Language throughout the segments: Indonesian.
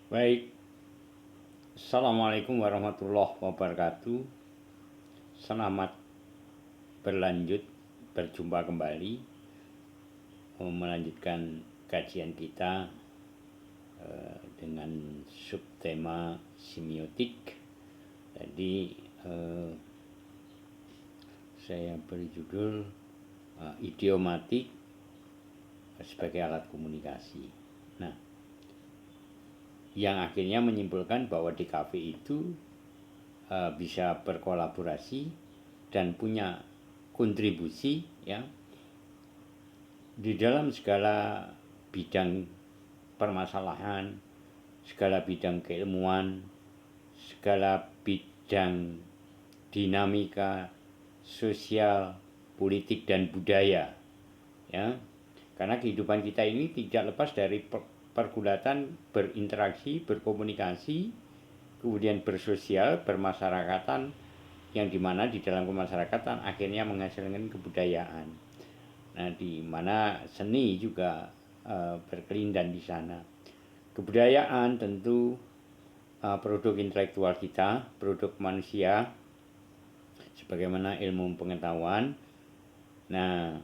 Baik, Assalamualaikum warahmatullahi wabarakatuh. Selamat berlanjut, berjumpa kembali, melanjutkan kajian kita dengan subtema semiotik. Jadi saya beri judul idiomatik sebagai alat komunikasi. Nah, yang akhirnya menyimpulkan bahwa DKV itu bisa berkolaborasi dan punya kontribusi ya di dalam segala bidang permasalahan, segala bidang keilmuan, segala bidang dinamika sosial, politik dan budaya ya. Karena kehidupan kita ini tidak lepas dari pergulatan berinteraksi, berkomunikasi, kemudian bersosial, bermasyarakatan, yang dimana di dalam kemasyarakatan akhirnya menghasilkan kebudayaan. Nah, di mana seni juga berkelindan di sana. Kebudayaan tentu produk intelektual kita, produk manusia, sebagaimana ilmu pengetahuan. Nah,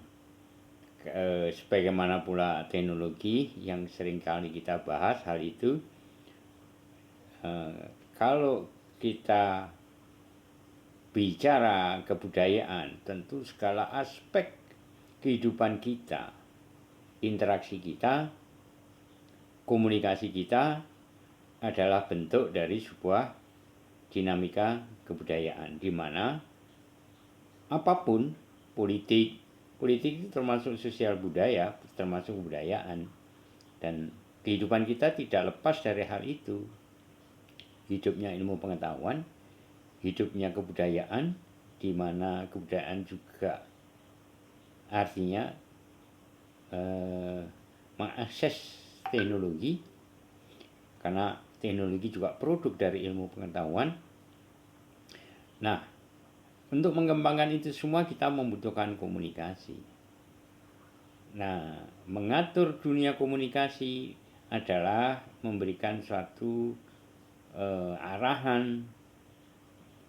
sebagaimana pula teknologi yang seringkali kita bahas hal itu. Kalau kita bicara kebudayaan, tentu segala aspek kehidupan kita, interaksi kita, komunikasi kita adalah bentuk dari sebuah dinamika kebudayaan, di mana apapun politik itu termasuk sosial budaya, termasuk kebudayaan, dan kehidupan kita tidak lepas dari hal itu. Hidupnya ilmu pengetahuan, hidupnya kebudayaan, di mana kebudayaan juga artinya mengakses teknologi, karena teknologi juga produk dari ilmu pengetahuan. Nah, untuk mengembangkan itu semua kita membutuhkan komunikasi. Nah, mengatur dunia komunikasi adalah memberikan suatu arahan,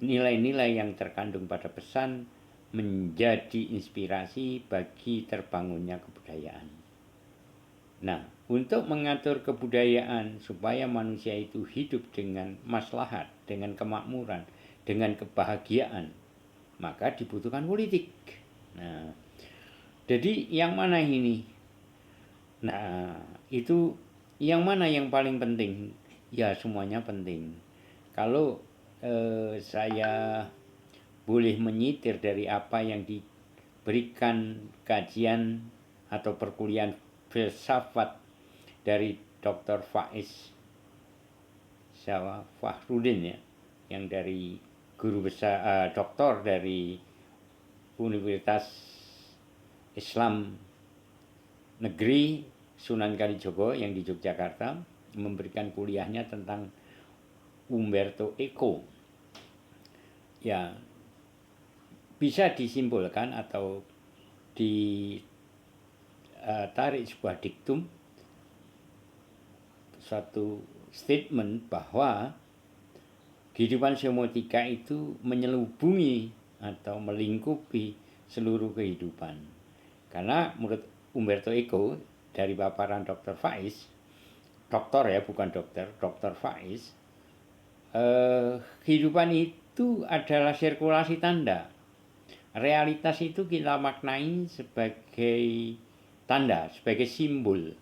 nilai-nilai yang terkandung pada pesan menjadi inspirasi bagi terbangunnya kebudayaan. Nah, untuk mengatur kebudayaan supaya manusia itu hidup dengan maslahat, dengan kemakmuran, dengan kebahagiaan, maka dibutuhkan politik. Nah, jadi yang mana ini? Nah, itu yang mana yang paling penting? Ya, semuanya penting. Kalau saya boleh menyitir dari apa yang diberikan kajian atau perkuliahan filsafat dari Dr. Faiz Fahrudin ya, yang dari guru besar doktor dari Universitas Islam Negeri Sunan Kalijogo yang di Yogyakarta, memberikan kuliahnya tentang Umberto Eco. Ya, bisa disimpulkan atau ditarik sebuah diktum, suatu statement bahwa kehidupan semiotika itu menyelubungi atau melingkupi seluruh kehidupan. Karena menurut Umberto Eco, dari paparan Dr. Faiz, dokter ya bukan dokter, Dr. Faiz, kehidupan itu adalah sirkulasi tanda. Realitas itu kita maknai sebagai tanda, sebagai simbol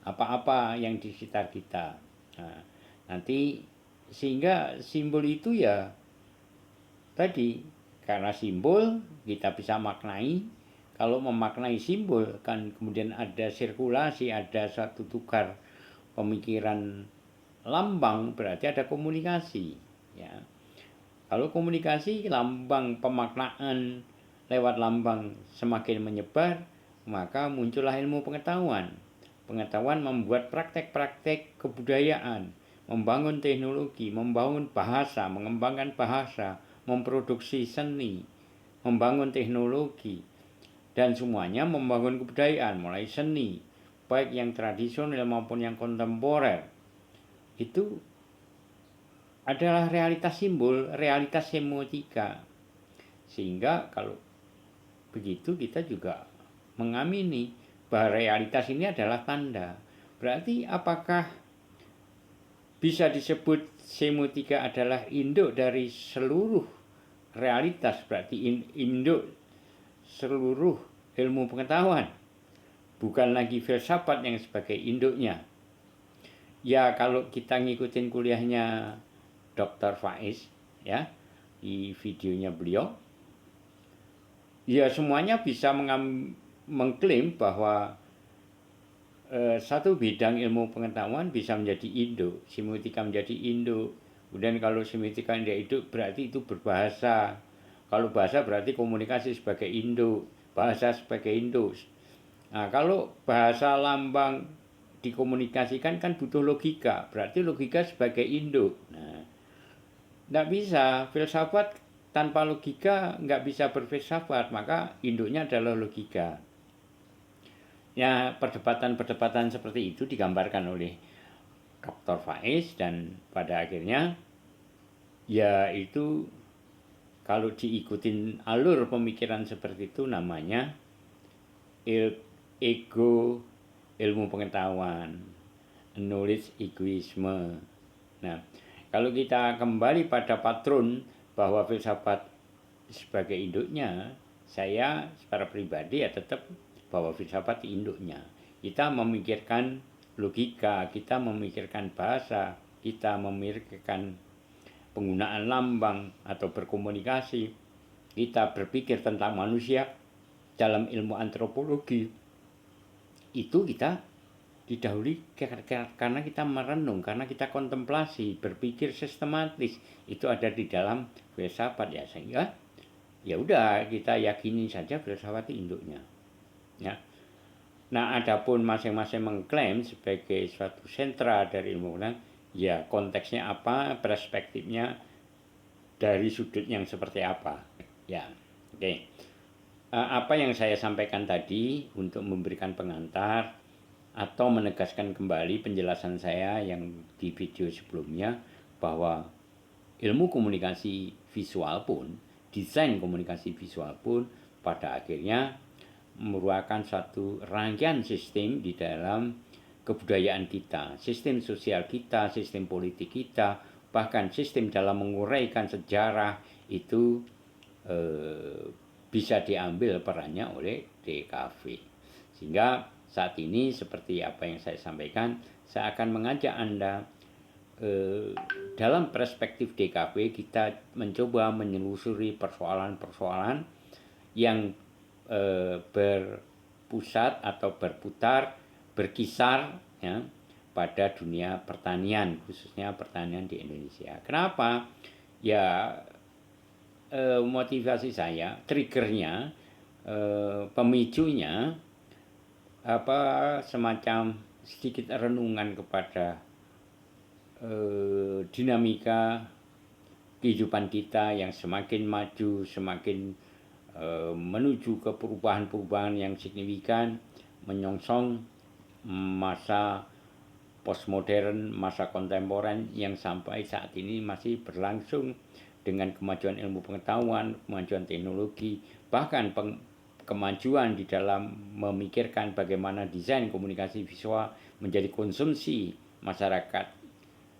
apa-apa yang di sekitar kita. Nah, nanti sehingga simbol itu ya tadi, karena simbol kita bisa maknai. Kalau memaknai simbol kan kemudian ada sirkulasi, ada satu tukar pemikiran lambang, berarti ada komunikasi ya. Kalau komunikasi, lambang pemaknaan lewat lambang semakin menyebar, maka muncullah ilmu pengetahuan. Pengetahuan membuat praktek-praktek kebudayaan, membangun teknologi, membangun bahasa, mengembangkan bahasa, memproduksi seni, membangun teknologi, dan semuanya membangun kebudayaan, mulai seni, baik yang tradisional maupun yang kontemporer. itu adalah realitas simbol, realitas semiotika. Sehingga kalau begitu kita juga mengamini bahwa realitas ini adalah tanda. Berarti apakah bisa disebut semiotika adalah induk dari seluruh realitas, berarti induk seluruh ilmu pengetahuan, bukan lagi filsafat yang sebagai induknya. Ya kalau kita ngikutin kuliahnya Dr. Faiz ya, di videonya beliau, ya semuanya bisa mengklaim bahwa satu bidang ilmu pengetahuan bisa menjadi induk, semiotika menjadi induk. Kemudian kalau semiotika menjadi induk berarti itu berbahasa. Kalau bahasa berarti komunikasi sebagai induk, bahasa sebagai induk. Nah, kalau bahasa lambang dikomunikasikan kan butuh logika, berarti logika sebagai induk. Nah, nggak bisa, filsafat tanpa logika nggak bisa berfilsafat, maka induknya adalah logika. Ya, perdebatan-perdebatan seperti itu digambarkan oleh Dr. Faiz, dan pada akhirnya ya itu kalau diikutin alur pemikiran seperti itu namanya ego ilmu pengetahuan, knowledge egoisme. Nah, kalau kita kembali pada patron bahwa filsafat sebagai induknya, saya secara pribadi ya tetap bahwa filsafat induknya. Kita memikirkan logika, kita memikirkan bahasa, kita memikirkan penggunaan lambang atau berkomunikasi, kita berpikir tentang manusia dalam ilmu antropologi. Itu kita didahului karena kita merenung, karena kita kontemplasi, berpikir sistematis. Itu ada di dalam filsafat ya, sehingga ya udah kita yakini saja filsafat induknya. Ya. Nah, adapun masing-masing mengklaim sebagai suatu sentra dari ilmu pengetahuan, ya konteksnya apa, perspektifnya dari sudut yang seperti apa. Ya, oke. Apa yang saya sampaikan tadi untuk memberikan pengantar atau menegaskan kembali penjelasan saya yang di video sebelumnya, bahwa ilmu komunikasi visual pun, desain komunikasi visual pun pada akhirnya merupakan satu rangkaian sistem di dalam kebudayaan kita, sistem sosial kita, sistem politik kita, bahkan sistem dalam menguraikan sejarah itu bisa diambil perannya oleh DKV. Sehingga saat ini seperti apa yang saya sampaikan, saya akan mengajak Anda dalam perspektif DKV kita mencoba menelusuri persoalan-persoalan yang berpusat atau berputar, berkisar ya, pada dunia pertanian, khususnya pertanian di Indonesia. Kenapa? Ya motivasi saya, triggernya, pemicunya semacam sedikit renungan kepada dinamika kehidupan kita yang semakin maju, semakin menuju ke perubahan-perubahan yang signifikan, menyongsong masa postmodern, masa kontemporer yang sampai saat ini masih berlangsung dengan kemajuan ilmu pengetahuan, kemajuan teknologi, bahkan kemajuan di dalam memikirkan bagaimana desain komunikasi visual menjadi konsumsi masyarakat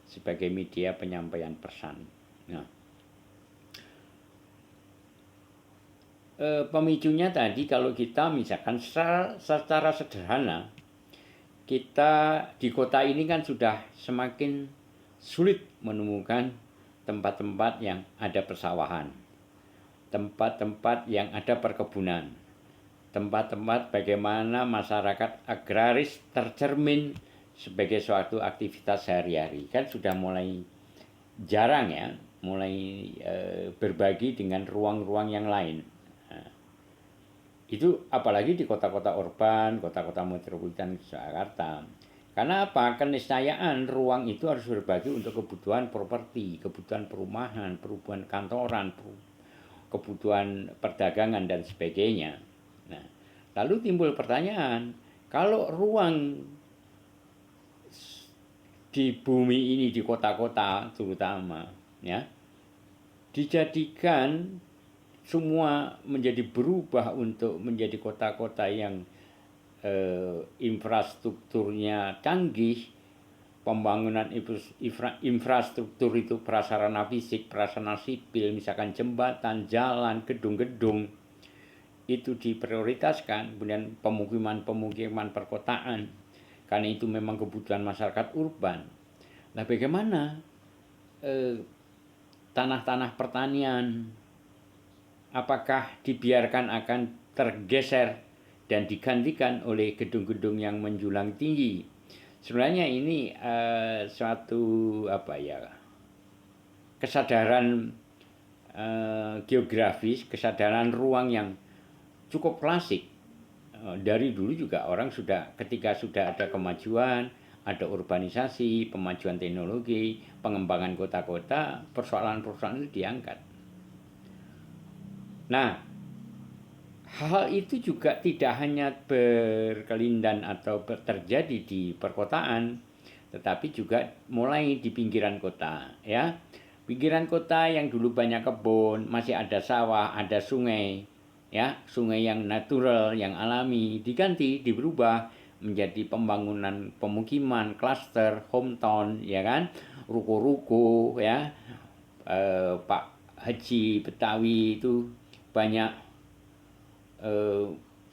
sebagai media penyampaian pesan. Nah, pemicunya tadi kalau kita misalkan secara sederhana, kita di kota ini kan sudah semakin sulit menemukan tempat-tempat yang ada persawahan, tempat-tempat yang ada perkebunan, tempat-tempat bagaimana masyarakat agraris tercermin sebagai suatu aktivitas sehari-hari. Kan sudah mulai jarang ya, mulai berbagi dengan ruang-ruang yang lain. Nah, itu apalagi di kota-kota urban, kota-kota metropolitan Jakarta. Karena apa? Keniscayaan ruang itu harus berbagi untuk kebutuhan properti, kebutuhan perumahan, kebutuhan kantoran, kebutuhan perdagangan dan sebagainya. Nah, lalu timbul pertanyaan, kalau ruang di bumi ini, di kota-kota terutama, ya, dijadikan semua menjadi berubah untuk menjadi kota-kota yang infrastrukturnya canggih, pembangunan infrastruktur itu prasarana fisik, prasarana sipil, misalkan jembatan, jalan, gedung-gedung, itu diprioritaskan, kemudian pemukiman perkotaan, karena itu memang kebutuhan masyarakat urban. Nah, bagaimana tanah-tanah pertanian, apakah dibiarkan akan tergeser dan digantikan oleh gedung-gedung yang menjulang tinggi? Sebenarnya ini suatu kesadaran geografis, kesadaran ruang yang cukup klasik. Dari dulu juga orang ketika sudah ada kemajuan, ada urbanisasi, pemajuan teknologi, pengembangan kota-kota, persoalan-persoalan itu diangkat. Nah, hal itu juga tidak hanya berkelindan atau terjadi di perkotaan, tetapi juga mulai di pinggiran kota, ya. Pinggiran kota yang dulu banyak kebun, masih ada sawah, ada sungai, ya, sungai yang natural, yang alami, diberubah menjadi pembangunan pemukiman, klaster, hometown, ya kan, ruko-ruko, ya. Pak Haji Betawi itu banyak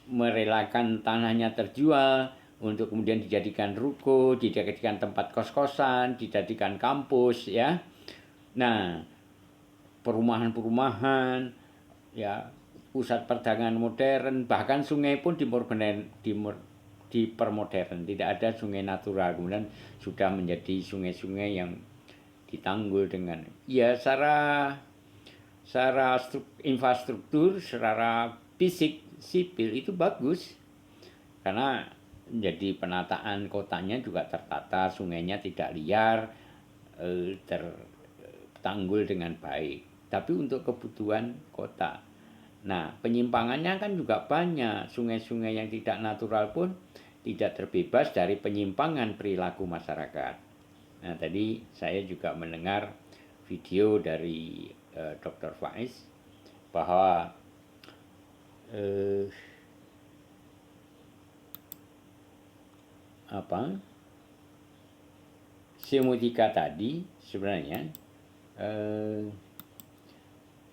merelakan tanahnya terjual untuk kemudian dijadikan ruko, dijadikan tempat kos-kosan, dijadikan kampus, ya. Nah, perumahan-perumahan, ya, pusat perdagangan modern, bahkan sungai pun dipermodern. Tidak ada sungai natural, kemudian sudah menjadi sungai-sungai yang ditanggul dengan, ya, secara infrastruktur, secara fisik, sipil itu bagus. Karena jadi penataan kotanya juga tertata, sungainya tidak liar, tertanggul dengan baik. Tapi untuk kebutuhan kota. Nah, penyimpangannya kan juga banyak. Sungai-sungai yang tidak natural pun tidak terbebas dari penyimpangan perilaku masyarakat. Nah, tadi saya juga mendengar video dari Dr. Faiz bahwa semotika tadi sebenarnya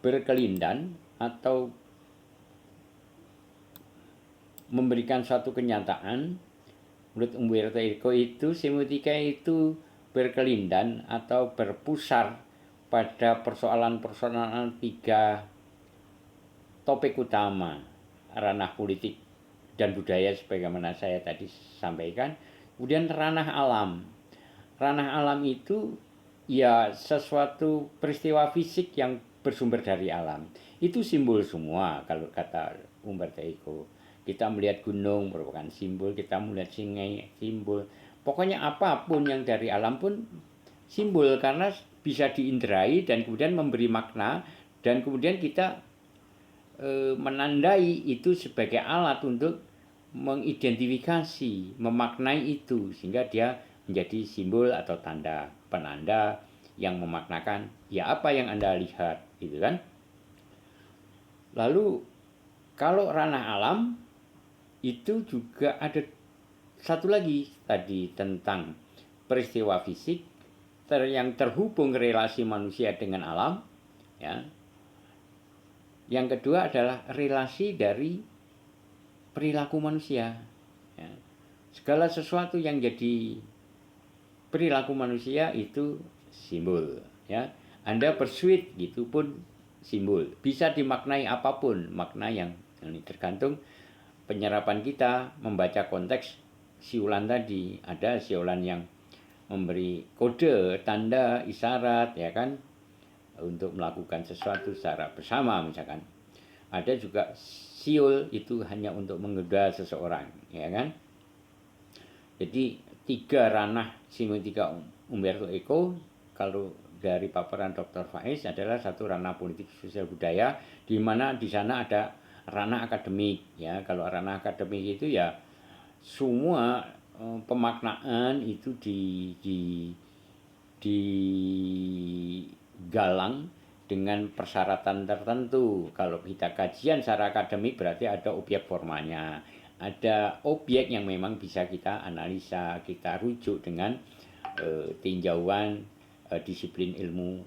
berkelindan atau memberikan suatu kenyataan. Menurut Umberto Eco itu semotika itu berkelindan atau berpusar pada persoalan-persoalan 3 topik utama, ranah politik dan budaya sebagaimana saya tadi sampaikan, kemudian ranah alam. Ranah alam itu ya sesuatu peristiwa fisik yang bersumber dari alam. Itu simbol semua kalau kata Umberto Eco. Kita melihat gunung merupakan simbol, kita melihat sungai simbol. Pokoknya apapun yang dari alam pun simbol karena bisa diinderai dan kemudian memberi makna, dan kemudian kita menandai itu sebagai alat untuk mengidentifikasi, memaknai itu sehingga dia menjadi simbol atau tanda penanda yang memaknakan ya apa yang Anda lihat, gitu kan. Lalu kalau ranah alam itu juga ada satu lagi tadi tentang peristiwa fisik yang terhubung relasi manusia dengan alam, ya. Yang kedua adalah relasi dari perilaku manusia, ya. Segala sesuatu yang jadi perilaku manusia itu simbol, ya. Anda bersuit gitu pun simbol, bisa dimaknai apapun makna yang ini tergantung penyerapan kita membaca konteks siulan tadi. Ada siulan yang memberi kode, tanda, isyarat, ya kan, untuk melakukan sesuatu secara bersama misalkan. Ada juga siul itu hanya untuk menggoda seseorang, ya kan. Jadi 3 ranah semiotika Umberto Eco kalau dari paparan Dr. Faiz adalah satu ranah politik sosial budaya, di mana di sana ada ranah akademik, ya. Kalau ranah akademik itu ya semua pemaknaan itu digalang dengan persyaratan tertentu. Kalau kita kajian secara akademik berarti ada objek formalnya, ada objek yang memang bisa kita analisa, kita rujuk dengan tinjauan disiplin ilmu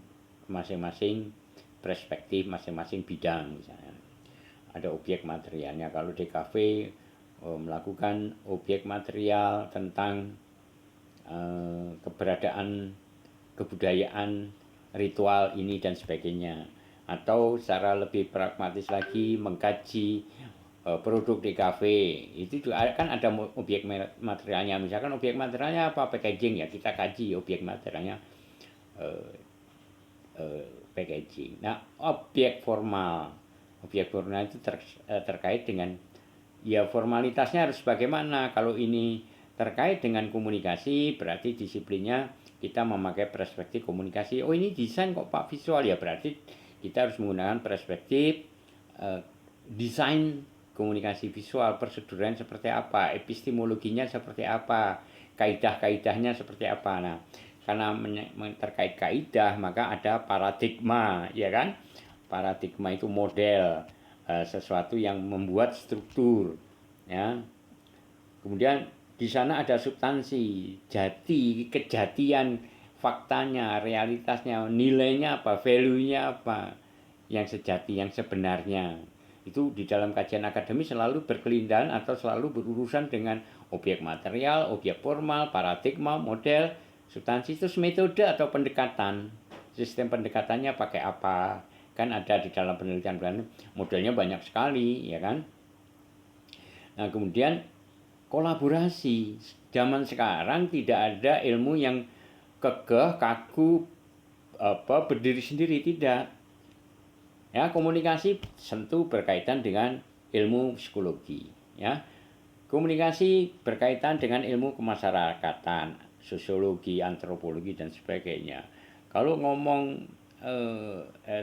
masing-masing, perspektif masing-masing bidang. Misalnya ada objek materialnya. Kalau DKV melakukan objek material tentang keberadaan kebudayaan, ritual ini dan sebagainya. Atau secara lebih pragmatis lagi mengkaji produk DKV, itu juga kan ada objek materialnya. Misalkan objek materialnya apa, packaging, ya kita kaji objek materialnya packaging. Nah, objek formal itu terkait dengan, ya formalitasnya harus bagaimana. Kalau ini terkait dengan komunikasi, berarti disiplinnya kita memakai perspektif komunikasi. Oh, ini desain kok Pak visual, ya berarti kita harus menggunakan perspektif desain komunikasi visual, prosedurnya seperti apa, epistemologinya seperti apa, kaidah-kaidahnya seperti apa. Nah, karena terkait kaidah maka ada paradigma, ya kan? Paradigma itu model, sesuatu yang membuat struktur, ya. Kemudian di sana ada substansi, jati, kejatian, faktanya, realitasnya, nilainya apa, value-nya apa, yang sejati, yang sebenarnya. Itu di dalam kajian akademis selalu berkelindahan atau selalu berurusan dengan objek material, objek formal, paradigma, model, substansi. Itu metode atau pendekatan. Sistem pendekatannya pakai apa? Kan ada di dalam penelitian, modelnya banyak sekali, ya kan? Nah, kemudian kolaborasi. Zaman sekarang tidak ada ilmu yang kekeh, kaku, berdiri sendiri, tidak. Ya, komunikasi tentu berkaitan dengan ilmu psikologi, ya. Komunikasi berkaitan dengan ilmu kemasyarakatan, sosiologi, antropologi dan sebagainya. Kalau ngomong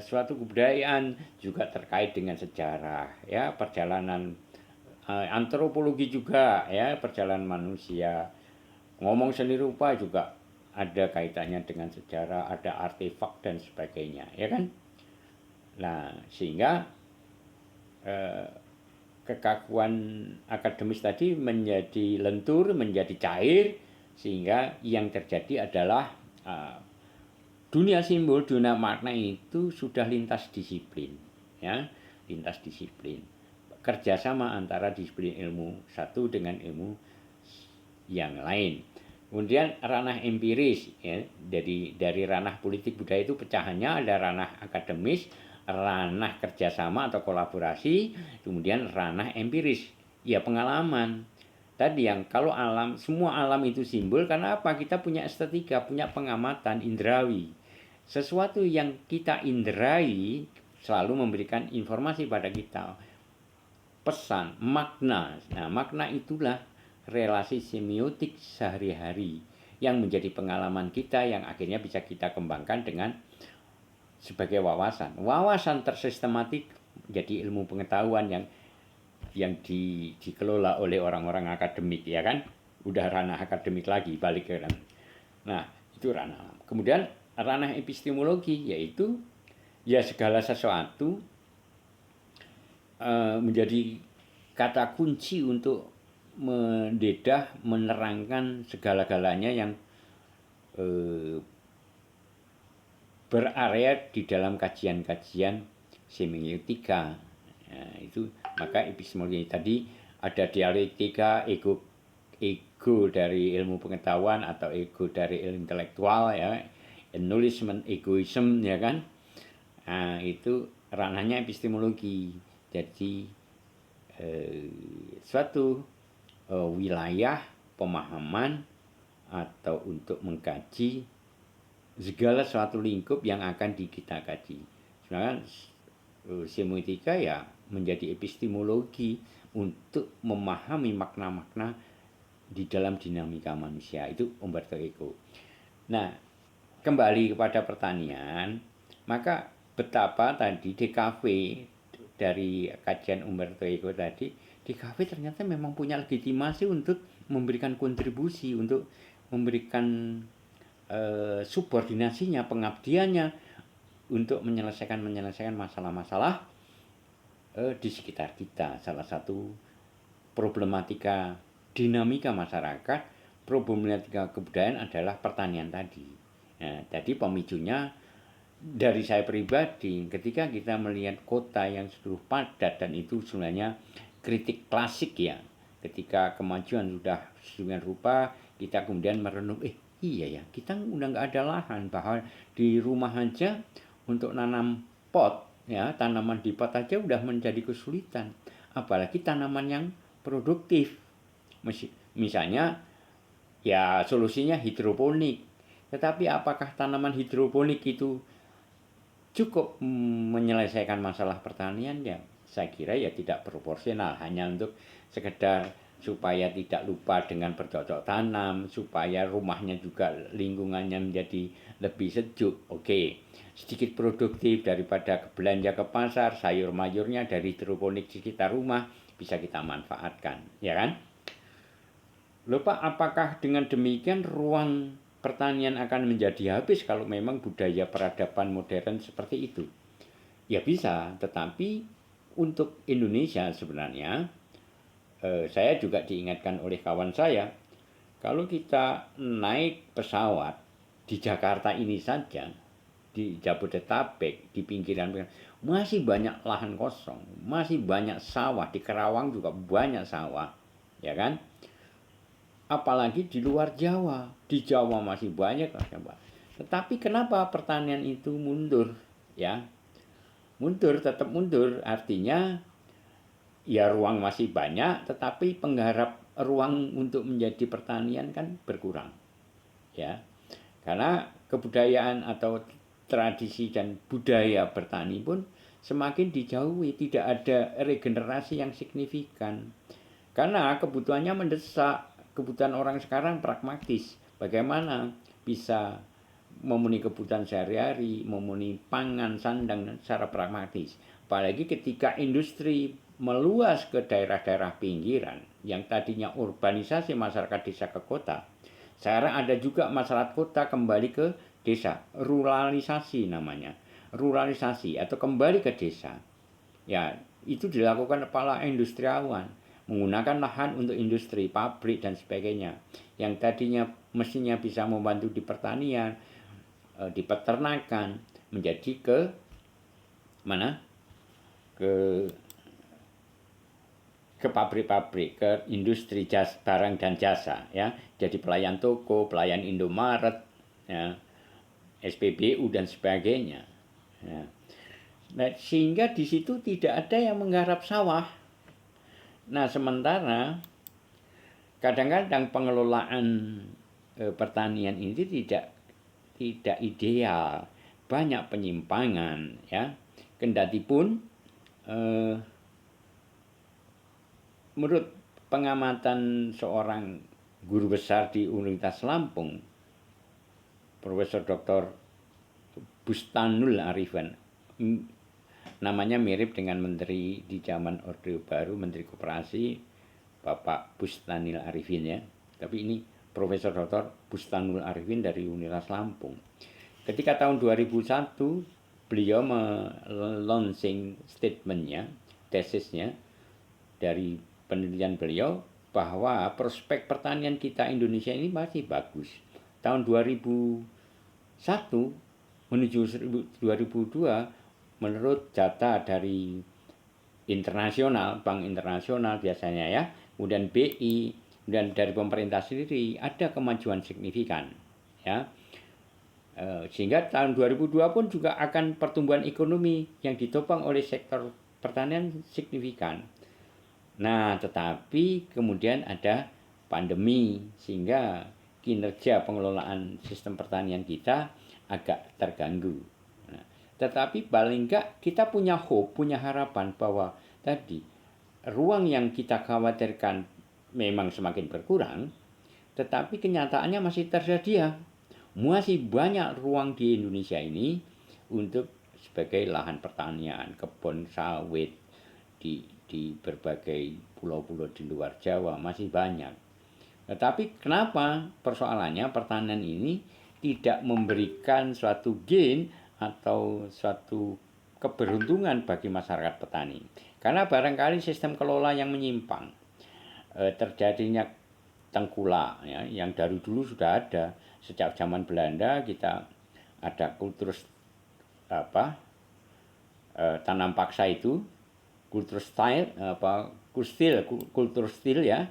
suatu kebudayaan juga terkait dengan sejarah, ya, perjalanan antropologi juga, ya, perjalanan manusia. Ngomong seni rupa juga ada kaitannya dengan sejarah, ada artefak dan sebagainya, ya kan? Nah, sehingga kekakuan akademis tadi menjadi lentur, menjadi cair, sehingga yang terjadi adalah dunia simbol, dunia makna itu sudah lintas disiplin, ya, lintas disiplin. Kerjasama antara disiplin ilmu satu dengan ilmu yang lain. Kemudian ranah empiris, ya, dari ranah politik budaya itu pecahannya ada ranah akademis, ranah kerjasama atau kolaborasi, kemudian ranah empiris, ya pengalaman. Tadi yang kalau alam, semua alam itu simbol karena apa? Kita punya estetika, punya pengamatan indrawi. Sesuatu yang kita indrai selalu memberikan informasi pada kita, pesan, makna. Nah, makna itulah relasi semiotik sehari-hari yang menjadi pengalaman kita yang akhirnya bisa kita kembangkan dengan sebagai wawasan. Wawasan tersistematik jadi ilmu pengetahuan yang dikelola oleh orang-orang akademik, ya kan? Udah ranah akademik lagi, balik ke ranah. Nah, itu ranah. Kemudian ranah epistemologi, yaitu ya segala sesuatu menjadi kata kunci untuk mendedah, menerangkan segala-galanya yang berarea di dalam kajian-kajian semiotika. Nah, itu maka epistemologi tadi ada dialektika, ego dari ilmu pengetahuan atau ego dari ilmu intelektual, ya, acknowledgement egoism, ya kan. Nah, itu ranahnya epistemologi. Jadi suatu wilayah pemahaman atau untuk mengkaji segala suatu lingkup yang akan kita kaji. Sebenarnya semiotika ya menjadi epistemologi untuk memahami makna-makna di dalam dinamika manusia. Itu Umberto Eco. Nah, kembali kepada pertanian, maka betapa tadi DKV dari kajian Umberto Eco tadi, DKV ternyata memang punya legitimasi untuk memberikan kontribusi, untuk memberikan subordinasinya, pengabdiannya untuk menyelesaikan masalah-masalah di sekitar kita. Salah satu problematika dinamika masyarakat, problematika kebudayaan adalah pertanian tadi. Nah, jadi pemicunya dari saya pribadi, ketika kita melihat kota yang seluruh padat, dan itu sebenarnya kritik klasik ya, ketika kemajuan sudah sedemikian rupa, kita kemudian merenung, iya ya, kita udah nggak ada lahan, bahwa di rumah aja untuk nanam pot, ya, tanaman di pot aja udah menjadi kesulitan, apalagi tanaman yang produktif. Misalnya, ya solusinya hidroponik. Tetapi apakah tanaman hidroponik itu cukup menyelesaikan masalah pertanian? Ya, saya kira ya tidak proporsional, hanya untuk sekedar supaya tidak lupa dengan bercocok tanam, supaya rumahnya juga lingkungannya menjadi lebih sejuk. Oke, sedikit produktif daripada belanja ke pasar, sayur mayurnya dari hidroponik di sekitar rumah bisa kita manfaatkan, ya kan? Lupa, apakah dengan demikian ruang pertanian akan menjadi habis kalau memang budaya peradaban modern seperti itu? Ya bisa, tetapi untuk Indonesia sebenarnya, saya juga diingatkan oleh kawan saya, kalau kita naik pesawat di Jakarta ini saja, di Jabodetabek, di pinggiran, masih banyak lahan kosong, masih banyak sawah, di Kerawang juga banyak sawah, ya kan? Apalagi di luar Jawa, di Jawa masih banyak, tetapi kenapa pertanian itu mundur, ya? Mundur, tetap mundur, artinya ya ruang masih banyak, tetapi penggarap ruang untuk menjadi pertanian kan berkurang, ya. Karena kebudayaan atau tradisi dan budaya bertani pun semakin dijauhi, tidak ada regenerasi yang signifikan. Karena kebutuhannya mendesak, kebutuhan orang sekarang pragmatis. Bagaimana bisa memenuhi kebutuhan sehari-hari, memenuhi pangan, sandang secara pragmatis. Apalagi ketika industri meluas ke daerah-daerah pinggiran, yang tadinya urbanisasi masyarakat desa ke kota, sekarang ada juga masyarakat kota kembali ke desa, ruralisasi namanya, ruralisasi atau kembali ke desa. Ya, itu dilakukan kepala industriawan, menggunakan lahan untuk industri, pabrik dan sebagainya, yang tadinya mestinya bisa membantu di pertanian, di peternakan, menjadi ke mana? Ke pabrik-pabrik, ke industri barang dan jasa, ya. Jadi pelayan toko, pelayan Indomaret, ya, SPBU dan sebagainya. Ya. Nah, sehingga di situ tidak ada yang menggarap sawah. Nah, sementara kadang-kadang pengelolaan pertanian ini tidak ideal, banyak penyimpangan, ya. Kendatipun menurut pengamatan seorang guru besar di Universitas Lampung, Profesor Dr. Bustanul Arifin, namanya mirip dengan menteri di zaman Orde Baru, Menteri Koperasi, Bapak Bustanul Arifin, ya. Tapi ini Profesor Dr. Bustanul Arifin dari Universitas Lampung. Ketika tahun 2001 beliau launching statementnya, tesisnya dari penelitian beliau, bahwa prospek pertanian kita Indonesia ini masih bagus. Tahun 2001 menuju 2002, menurut data dari internasional, Bank Internasional biasanya, ya, kemudian BI, dan dari pemerintah sendiri, ada kemajuan signifikan, ya. Sehingga tahun 2002 pun juga akan pertumbuhan ekonomi yang ditopang oleh sektor pertanian signifikan. Nah, tetapi kemudian ada pandemi, sehingga kinerja pengelolaan sistem pertanian kita agak terganggu. Nah, tetapi paling enggak kita punya hope, punya harapan bahwa tadi ruang yang kita khawatirkan memang semakin berkurang, tetapi kenyataannya masih tersedia. Masih banyak ruang di Indonesia ini untuk sebagai lahan pertanian, kebun sawit, di berbagai pulau-pulau di luar Jawa masih banyak. Tetapi kenapa persoalannya pertanian ini tidak memberikan suatu gain atau suatu keberuntungan bagi masyarakat petani? Karena barangkali sistem kelola yang menyimpang, terjadinya tengkulak ya, yang dari dulu sudah ada sejak zaman Belanda. Kita ada kultur tanam paksa itu, kultur style kultur stil ya,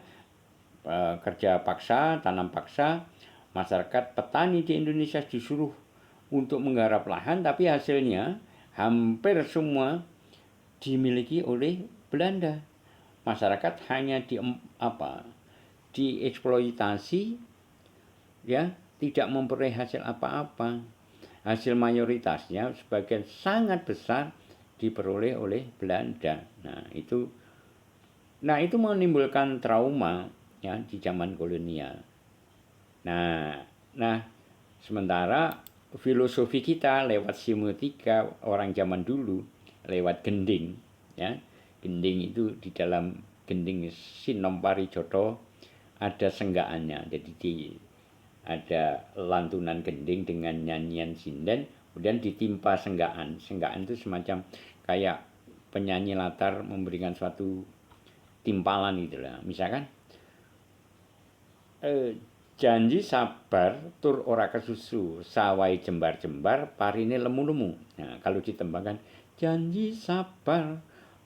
kerja paksa, tanam paksa. Masyarakat petani di Indonesia disuruh untuk menggarap lahan, tapi hasilnya hampir semua dimiliki oleh Belanda. Masyarakat hanya dieksploitasi ya, tidak memperoleh hasil apa-apa. Hasil mayoritasnya sebagian sangat besar diperoleh oleh Belanda. Nah, itu menimbulkan trauma ya di zaman kolonial. Nah, sementara filosofi kita lewat semiotika orang zaman dulu, lewat gending ya. Gending itu di dalam gending Sinom Parijoto ada senggaannya. Jadi ada lantunan gending dengan nyanyian sinden, kemudian ditimpa senggaan. Senggaan itu semacam kayak penyanyi latar memberikan suatu timpalan gitu lah. Misalkan janji sabar tur ora kesusu, sawai jembar-jembar parine lemu-lemu. Nah, kalau ditembangkan janji sabar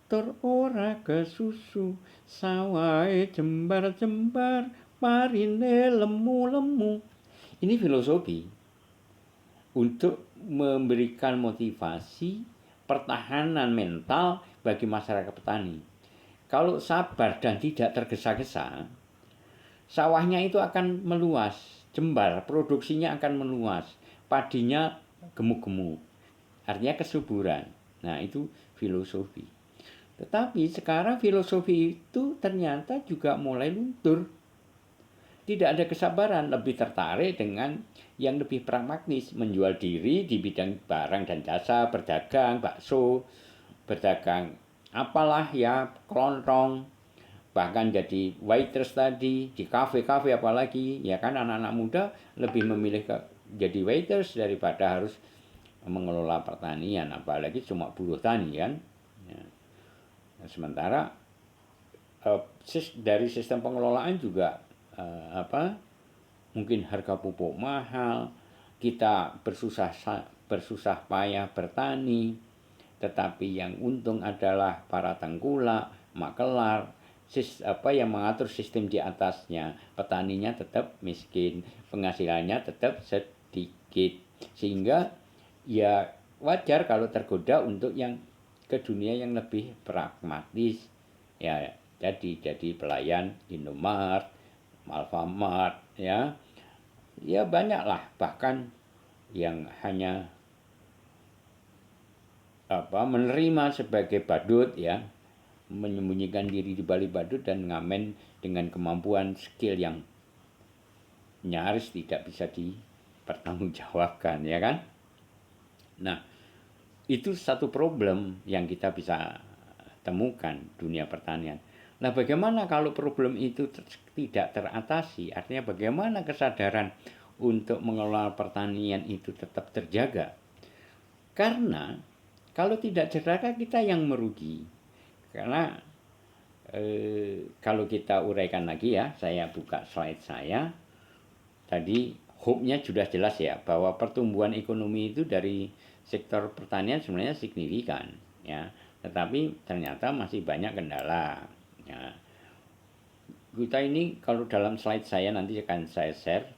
tur ora kesusu, sawai jembar-jembar parine lemu-lemu. Ini filosofi untuk memberikan motivasi pertahanan mental bagi masyarakat petani. Kalau sabar dan tidak tergesa-gesa, sawahnya itu akan meluas, jembar, produksinya akan meluas, padinya gemuk-gemuk, artinya kesuburan. Nah, itu filosofi. Tetapi sekarang filosofi itu ternyata juga mulai luntur. Tidak ada kesabaran, lebih tertarik dengan yang lebih pragmatis, menjual diri di bidang barang dan jasa, berdagang, bakso, berdagang apalah ya, kelontong, bahkan jadi waitress tadi di kafe-kafe apalagi ya kan. Anak-anak muda lebih memilih jadi waitress daripada harus mengelola pertanian, apalagi cuma buruh tani kan ya. Sementara dari sistem pengelolaan juga mungkin harga pupuk mahal, kita bersusah payah bertani, tetapi yang untung adalah para tengkulak, makelar, yang mengatur sistem di atasnya. Petaninya tetap miskin, penghasilannya tetap sedikit, sehingga ya wajar kalau tergoda untuk yang ke dunia yang lebih pragmatis ya, jadi pelayan Indomaret, Alfamart ya banyaklah, bahkan yang hanya menerima sebagai badut ya, menyembunyikan diri di balik badut dan ngamen dengan kemampuan skill yang nyaris tidak bisa dipertanggungjawabkan ya kan. Nah, itu satu problem yang kita bisa temukan dunia pertanian. Nah, bagaimana kalau problem itu tidak teratasi? Artinya bagaimana kesadaran untuk mengelola pertanian itu tetap terjaga? Karena kalau tidak terjaga kita yang merugi. Karena kalau kita uraikan lagi ya, saya buka slide saya. Tadi hope-nya sudah jelas ya, bahwa pertumbuhan ekonomi itu dari sektor pertanian sebenarnya signifikan ya. Tetapi ternyata masih banyak kendala. Ya. Kita ini kalau dalam slide saya nanti akan saya share,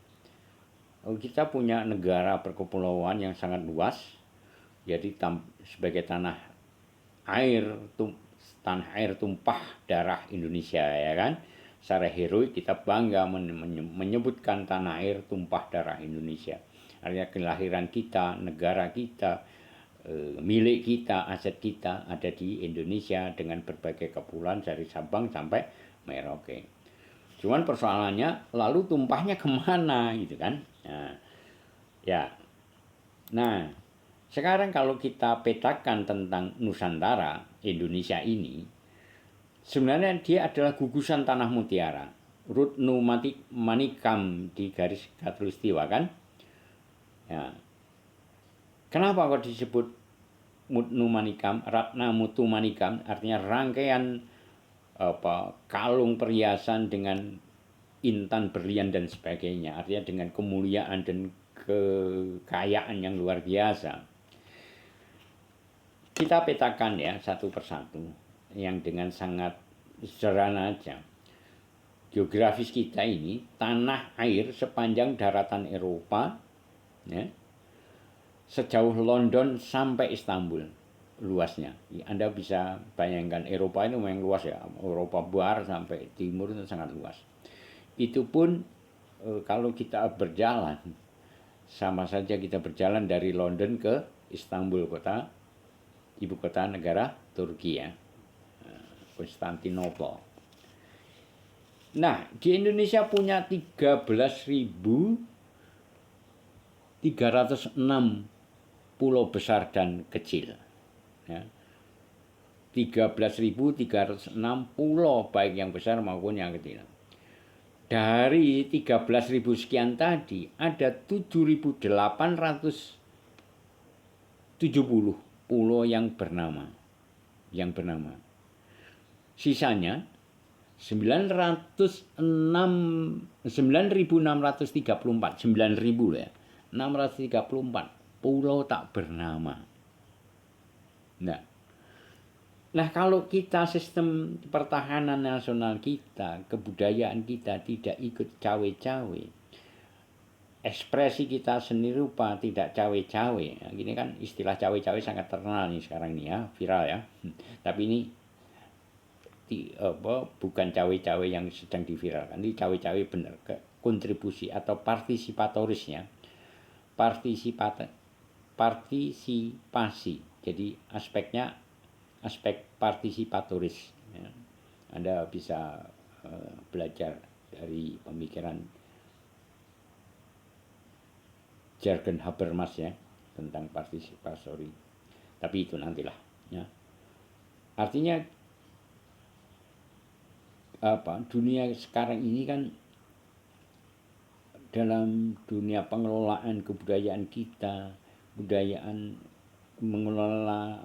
kita punya negara berkepulauan yang sangat luas, jadi sebagai tanah air tumpah darah Indonesia ya kan. Secara heroik kita bangga menyebutkan tanah air tumpah darah Indonesia. Artinya kelahiran kita, negara kita, milik kita, aset kita ada di Indonesia dengan berbagai kepulauan dari Sabang sampai Merauke. Cuman persoalannya lalu tumpahnya kemana gitu kan. Nah, sekarang kalau kita petakan tentang Nusantara Indonesia ini, sebenarnya dia adalah gugusan tanah mutiara. Rutnu Manikam di garis khatulistiwa kan. Ya. Kenapa kok disebut Mutnu Manikam, Ratna Mutu Manikam, artinya rangkaian kalung perhiasan dengan intan berlian dan sebagainya, artinya dengan kemuliaan dan kekayaan yang luar biasa. Kita petakan ya satu persatu yang dengan sangat sederhana aja. Geografis kita ini tanah air sepanjang daratan Eropa, ya, sejauh London sampai Istanbul luasnya. Anda bisa bayangkan Eropa itu memang luas ya, Eropa barat sampai timur itu sangat luas. Itu pun kalau kita berjalan, sama saja kita berjalan dari London ke Istanbul, ibu kota negara Turki ya, Konstantinopel. Nah, di Indonesia punya 13.306 pulau besar dan kecil. Ya. 13.306 pulau baik yang besar maupun yang kecil. Dari 13.000 sekian tadi ada 7.870 pulau yang bernama. Sisanya 9.634 ya. 634 pulau tak bernama. Nah, kalau kita sistem pertahanan nasional kita, kebudayaan kita tidak ikut cawe-cawe, ekspresi kita seni rupa tidak cawe-cawe. Nah, gini kan istilah cawe-cawe sangat terkenal nih sekarang ini ya, viral ya. Tapi ini bukan cawe-cawe yang sedang diviralkan, ini cawe-cawe benar, kontribusi atau partisipatorisnya, partisipasi. Jadi aspek partisipatoris. Ya. Anda bisa belajar dari pemikiran Jürgen Habermas ya tentang partisipasi. Tapi itu nantilah. Ya. Artinya dunia sekarang ini kan dalam dunia pengelolaan kebudayaan kita, mengelola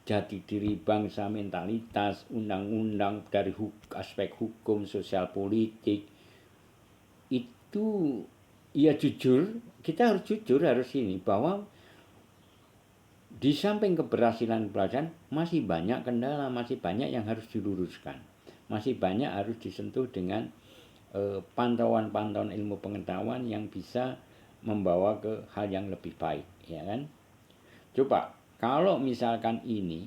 jati diri bangsa, mentalitas, undang-undang dari aspek hukum, sosial, politik, itu ya jujur, kita harus jujur ini bahwa di samping keberhasilan pelajaran masih banyak kendala, masih banyak yang harus diluruskan, masih banyak harus disentuh dengan pantauan-pantauan ilmu pengetahuan yang bisa membawa ke hal yang lebih baik, ya kan? Coba kalau misalkan ini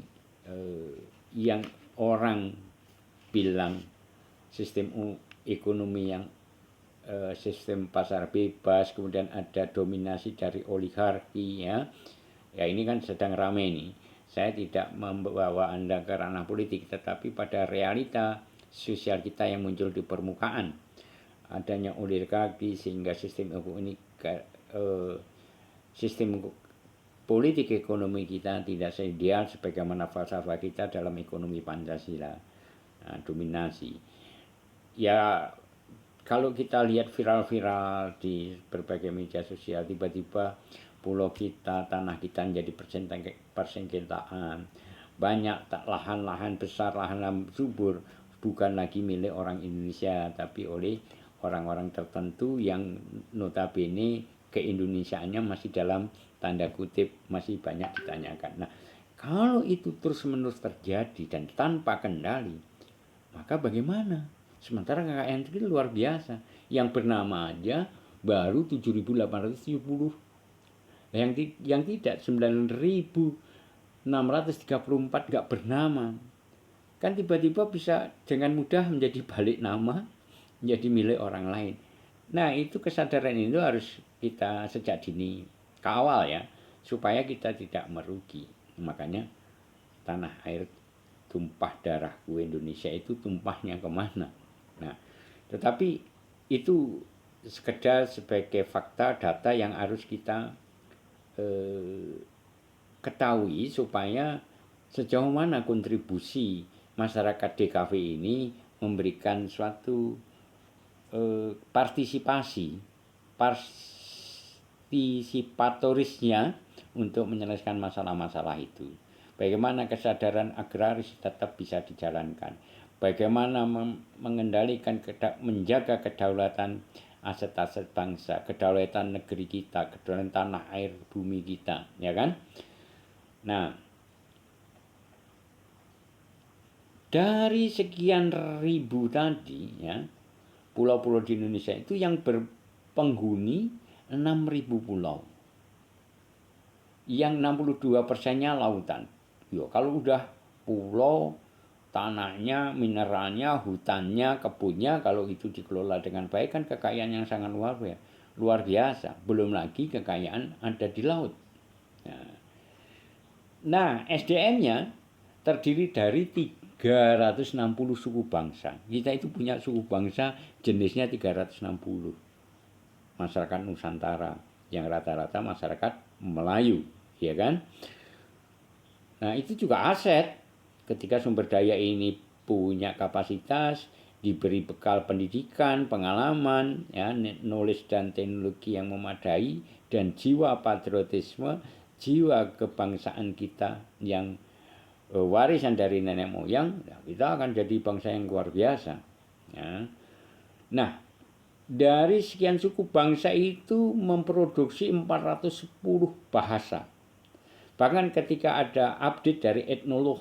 yang orang bilang sistem ekonomi yang sistem pasar bebas, kemudian ada dominasi dari oligarki ya ini kan sedang ramai nih. Saya tidak membawa Anda ke ranah politik, tetapi pada realita sosial kita yang muncul di permukaan, adanya oligarki sehingga sistem politik ekonomi kita tidak seideal sebagaimana falsafah kita dalam ekonomi Pancasila. Dominasi. Ya kalau kita lihat viral-viral di berbagai media sosial, tiba-tiba pulau kita, tanah kita menjadi persengketaan. Banyak lahan-lahan besar, lahan-lahan subur bukan lagi milik orang Indonesia, tapi oleh orang-orang tertentu yang notabene keindonesiaannya masih dalam tanda kutip masih banyak ditanyakan. Nah, kalau itu terus-menerus terjadi dan tanpa kendali, maka bagaimana? Sementara kekayaan itu luar biasa. Yang bernama aja baru 7.870. Yang tidak 9.634 nggak bernama. Kan tiba-tiba bisa dengan mudah menjadi balik nama, menjadi milik orang lain. Nah, itu kesadaran itu harus kita sejak dini kawal ya, supaya kita tidak merugi. Makanya tanah air tumpah darahku Indonesia itu tumpahnya kemana? Nah, tetapi itu sekedar sebagai fakta data yang harus kita ketahui supaya sejauh mana kontribusi masyarakat DKV ini memberikan suatu partisipatorisnya untuk menyelesaikan masalah-masalah itu. Bagaimana kesadaran agraris tetap bisa dijalankan. Bagaimana mengendalikan, menjaga kedaulatan aset-aset bangsa, kedaulatan negeri kita, kedaulatan tanah air bumi kita, ya kan? Nah, dari sekian ribu tadi, ya, pulau-pulau di Indonesia itu yang berpenghuni 6.000 pulau. Yang 62%-nya lautan. Yo, kalau udah pulau, tanahnya, mineralnya, hutannya, kebunnya, kalau itu dikelola dengan baik kan kekayaan yang sangat luar biasa. Belum lagi kekayaan ada di laut. Nah, SDM-nya terdiri dari 360 suku bangsa. Kita itu punya suku bangsa jenisnya 360. Masyarakat Nusantara yang rata-rata masyarakat Melayu, ya kan? Nah, itu juga aset ketika sumber daya ini punya kapasitas, diberi bekal pendidikan, pengalaman, ya, knowledge dan teknologi yang memadai, dan jiwa patriotisme, jiwa kebangsaan kita yang warisan dari nenek moyang, ya, kita akan jadi bangsa yang luar biasa. Ya. Nah, dari sekian suku bangsa itu memproduksi 410 bahasa. Bahkan ketika ada update dari Etnolog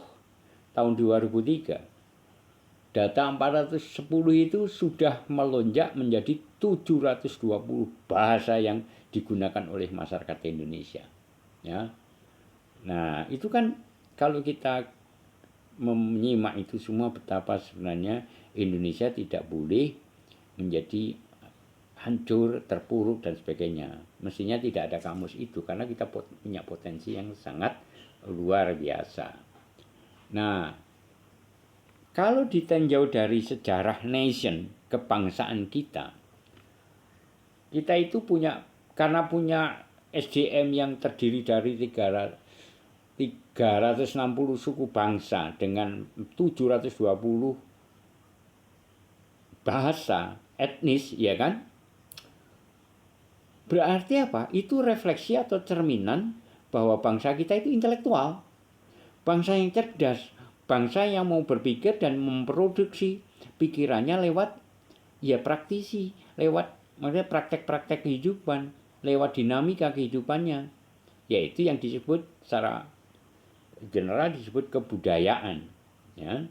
tahun 2003, data 410 itu sudah melonjak menjadi 720 bahasa yang digunakan oleh masyarakat Indonesia. Ya. Nah, itu kan kalau kita menyimak itu semua betapa sebenarnya Indonesia tidak boleh menjadi hancur, terpuruk dan sebagainya. Mestinya tidak ada kamus itu karena kita punya potensi yang sangat luar biasa. Nah, kalau ditinjau dari sejarah nation, kebangsaan kita itu punya, karena punya SDM yang terdiri dari 360 suku bangsa dengan 720 bahasa etnis, ya kan? Berarti apa? Itu refleksi atau cerminan bahwa bangsa kita itu intelektual. Bangsa yang cerdas, bangsa yang mau berpikir dan memproduksi pikirannya lewat ya praktisi, lewat maksudnya praktek-praktek kehidupan, lewat dinamika kehidupannya. Yaitu yang disebut secara general disebut kebudayaan, ya.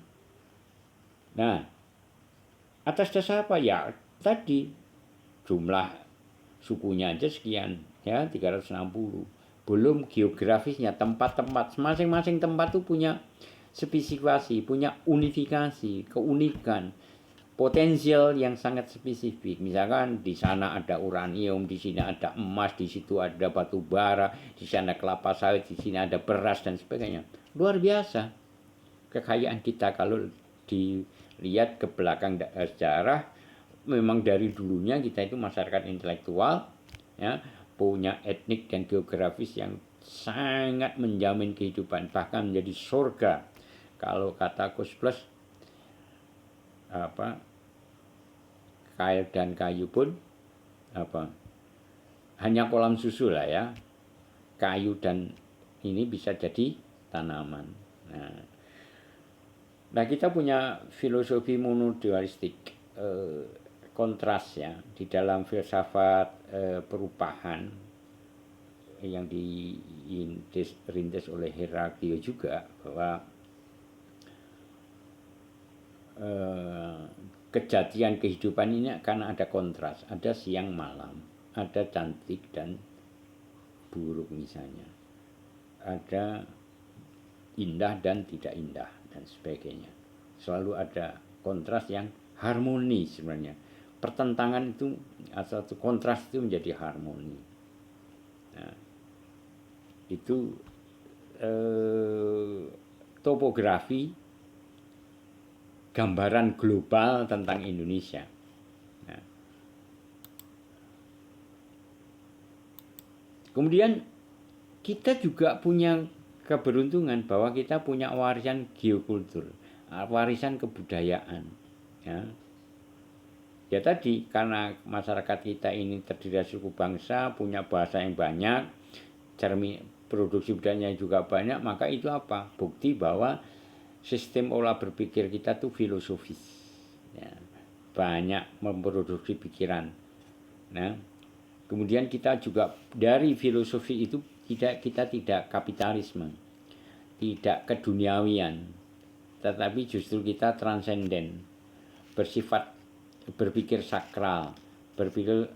Nah, atas dasar apa? Ya, tadi jumlah sukunya aja sekian, ya, 360. Belum geografisnya, tempat-tempat, masing-masing tempat itu punya spesifikasi, punya unifikasi, keunikan, potensial yang sangat spesifik. Misalkan di sana ada uranium, di sini ada emas, di situ ada batu bara, di sana kelapa sawit, di sini ada beras dan sebagainya. Luar biasa kekayaan kita kalau dilihat ke belakang sejarah. Memang dari dulunya kita itu masyarakat intelektual, ya, punya etnik dan geografis yang sangat menjamin kehidupan, bahkan menjadi surga. Kalau kata Kus Plus, apa, kail dan kayu pun apa, hanya kolam susu lah, ya. Kayu dan ini bisa jadi tanaman. Nah, kita punya filosofi monodualistik, kontras, ya, di dalam filsafat perubahan yang dirintis oleh Herakliu juga, bahwa kejadian kehidupan ini karena ada kontras, ada siang malam, ada cantik dan buruk misalnya, ada indah dan tidak indah dan sebagainya. Selalu ada kontras yang harmoni sebenarnya. Pertentangan itu atau kontras itu menjadi harmoni. Nah, itu topografi gambaran global tentang Indonesia. Nah, kemudian kita juga punya keberuntungan bahwa kita punya warisan geokultur, warisan kebudayaan, ya. Ya tadi, karena masyarakat kita ini terdiri dari suku bangsa, punya bahasa yang banyak, produksi budayanya juga banyak, maka itu apa? Bukti bahwa sistem olah berpikir kita tuh filosofis. Ya, banyak memproduksi pikiran. Nah, kemudian kita juga dari filosofi itu kita tidak kapitalisme, tidak keduniawian, tetapi justru kita transenden, bersifat berpikir sakral, berpikir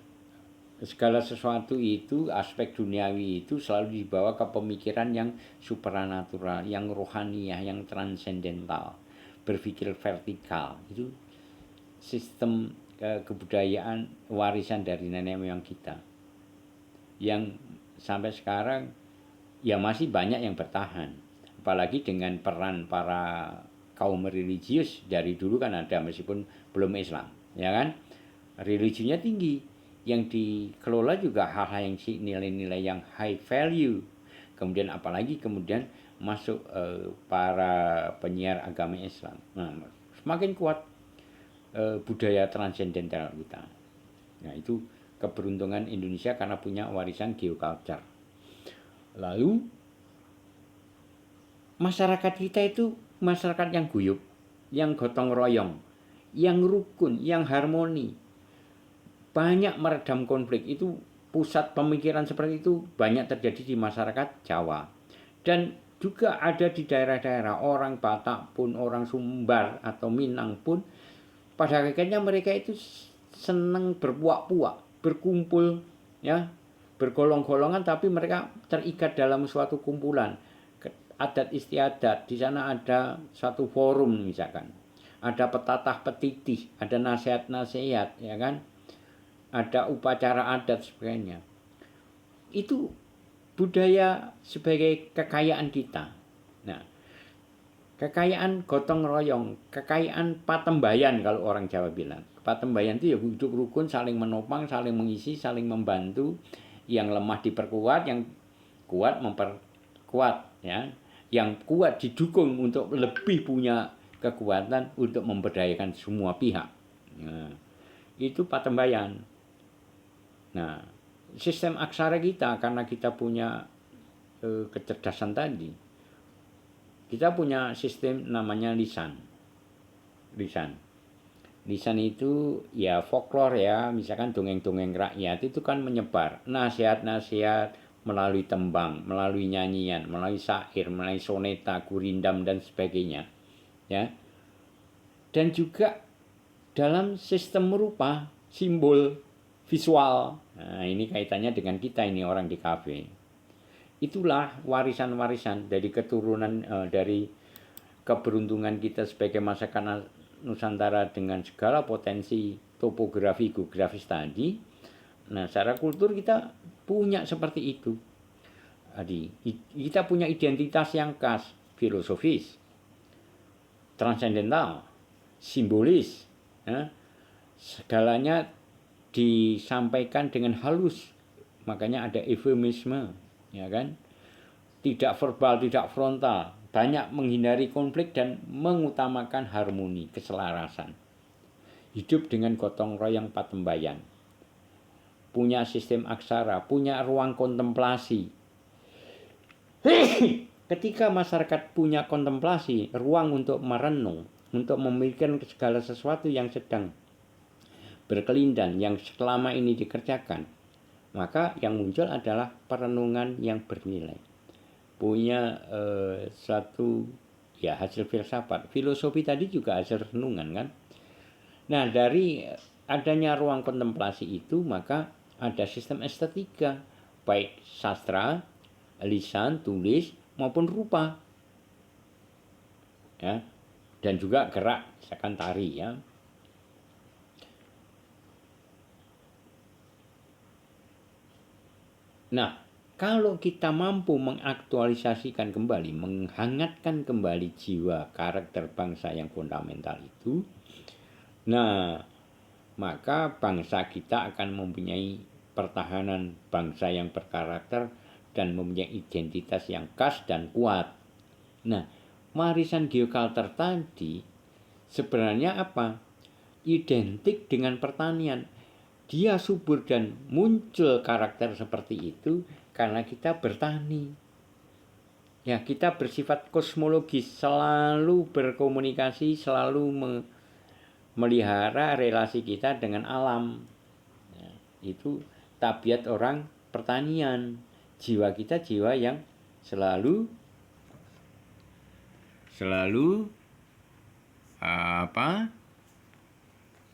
segala sesuatu itu aspek duniawi itu selalu dibawa ke pemikiran yang supranatural, yang rohaniah, yang transendental, berpikir vertikal. Itu sistem kebudayaan warisan dari nenek moyang kita yang sampai sekarang ya masih banyak yang bertahan, apalagi dengan peran para kaum religius dari dulu kan ada meskipun belum Islam, ya kan, religinya tinggi, yang dikelola juga hal-hal yang nilai-nilai yang high value. Kemudian apalagi kemudian masuk para penyiar agama Islam, nah, semakin kuat budaya transendental kita. Nah itu keberuntungan Indonesia karena punya warisan geoculture. Lalu masyarakat kita itu masyarakat yang guyup, yang gotong royong, yang rukun, yang harmoni, banyak meredam konflik. Itu pusat pemikiran seperti itu banyak terjadi di masyarakat Jawa, dan juga ada di daerah-daerah orang Batak pun, orang Sumbar atau Minang pun, pada akhirnya mereka itu senang berpuak-puak, berkumpul, ya, bergolong-golongan, tapi mereka terikat dalam suatu kumpulan adat istiadat. Di sana ada satu forum misalkan, ada petatah petitih, ada nasihat-nasihat, ya kan, ada upacara adat sebagainya. Itu budaya sebagai kekayaan kita. Nah, kekayaan gotong royong, kekayaan patembayan kalau orang Jawa bilang. Patembayan itu ya hidup rukun, saling menopang, saling mengisi, saling membantu, yang lemah diperkuat, yang kuat memperkuat, ya. Yang kuat didukung untuk lebih punya kekuatan untuk memberdayakan semua pihak. Nah, itu patembayan. Nah, sistem aksara kita karena kita punya kecerdasan tadi, kita punya sistem namanya lisan. Lisan itu ya folklore, ya, misalkan dongeng-dongeng rakyat itu kan menyebar nasihat-nasihat melalui tembang, melalui nyanyian, melalui syair, melalui soneta, gurindam dan sebagainya, ya. Dan juga dalam sistem rupa, simbol, visual. Nah, ini kaitannya dengan kita ini orang di kafe. Itulah warisan-warisan dari keturunan dari keberuntungan kita sebagai masyarakat Nusantara dengan segala potensi topografi geografis tadi. Nah, secara kultur kita punya seperti itu. Jadi, kita punya identitas yang khas, filosofis, transendental, simbolis, ya. Segalanya disampaikan dengan halus, makanya ada eufemisme, ya kan, tidak verbal, tidak frontal, banyak menghindari konflik dan mengutamakan harmoni, keselarasan, hidup dengan gotong royong patembayan, punya sistem aksara, punya ruang kontemplasi. Ketika masyarakat punya kontemplasi, ruang untuk merenung, untuk memikirkan segala sesuatu yang sedang berkelindan, yang selama ini dikerjakan, maka yang muncul adalah perenungan yang bernilai, punya satu ya hasil filsafat. Filosofi tadi juga hasil renungan kan. Nah, dari adanya ruang kontemplasi itu maka ada sistem estetika, baik sastra, lisan, tulis maupun rupa, ya, dan juga gerak, misalkan tari, ya. Nah, kalau kita mampu mengaktualisasikan kembali, menghangatkan kembali jiwa karakter bangsa yang fundamental itu, nah, maka bangsa kita akan mempunyai pertahanan bangsa yang berkarakter dan mempunyai identitas yang khas dan kuat. Nah, warisan geoculture tadi sebenarnya apa? identik dengan pertanian. Dia subur dan muncul karakter seperti itu karena kita bertani. Ya, kita bersifat kosmologis, selalu berkomunikasi, selalu melihara relasi kita dengan alam. Ya, itu tabiat orang pertanian. Jiwa kita jiwa yang selalu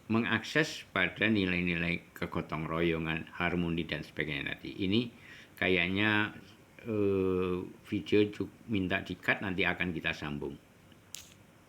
mengakses pada nilai-nilai kegotong royongan, harmoni dan sebagainya tadi. Ini kayaknya video minta di-cut, nanti akan kita sambung.